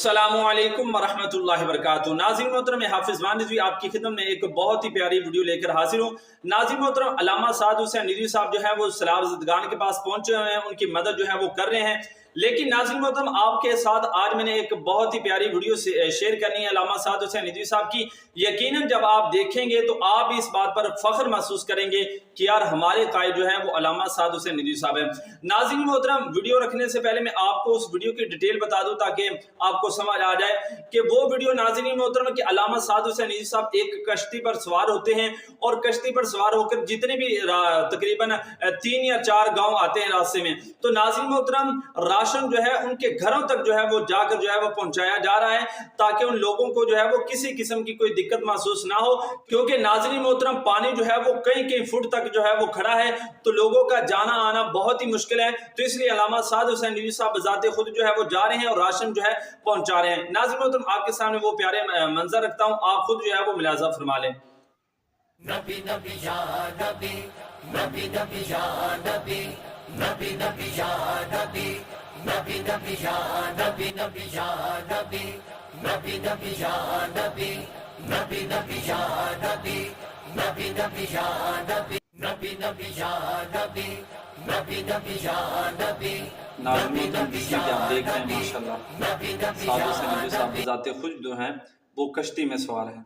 अस्सलामु अलैकुम वरहमतुल्लाहि वबरकातुहू। नाज़रीन मोहतरम, मैं हाफिज़ मान रिजवी आपकी खिदमत में एक बहुत ही प्यारी वीडियो लेकर हाजिर हूँ। नाज़रीन मोहतरम, अल्लामा साद हुसैन निदवी साहब जो है वो सलावतगान के पास पहुंचे हुए हैं, उनकी मदद जो है वो कर रहे हैं। लेकिन नाज़रीन मोहतरम, आपके साथ आज मैंने एक बहुत ही प्यारी वीडियो से शेयर करनी है अल्लामा साद हुसैन निदवी साहब की। यकीनन जब आप देखेंगे तो आप भी इस बात पर फख्र महसूस करेंगे कि यार हमारे कायद जो है वो अल्लामा साद हुसैन निदवी साहब है। नाज़रीन मोहतरम, वीडियो रखने से पहले मैं आपको उस वीडियो की डिटेल बता दूं ताकि आपको समझ आ जाए कि वो वीडियो नाज़रीन मोहतरम कि अल्लामा साद हुसैन निदवी साहब एक कश्ती पर सवार होते हैं और कश्ती पर सवार होकर जितने भी तकरीबन 3 या 4 गांव आते हैं रास्ते में, तो नाज़रीन मोहतरम राशन जो है उनके घरों तक जो है वो जाकर जो है वो पहुंचाया जा रहा है ताकि उन लोगों को जो है वो किसी किस्म की कोई दिक्कत महसूस ना हो। क्योंकि नाज़रीन मोहतरम पानी जो है वो कई फुट तक जो है वो खड़ा है, तो लोगों का जाना आना बहुत ही मुश्किल है। तो इसलिए अल्लामा साद हुसैन निदवी साहब बजाते खुद जो है वो जा रहे हैं और राशन जो है पहुंचा रहे हैं। नाज़रीन मोहतरम, आपके सामने वो प्यारे मंजर रखता हूं, आप खुद जो है वो मुलाजा फरमा लें। नबी नबी या नबी, नबी नबी या नबी, नबी नबी या नबी, नबी नबी या नबी, नबी या नबी, नबी नबी या नबी, नबी नबी या नबी, नबी नबी या नबी, नबी नबी या नबी, नबी नबी या नबी। नाज़रीन आप देख रहे हैं माशाल्लाह साद हुसैन निदवी साहब बजाते खुद जो हैं वो कश्ती में सवार हैं।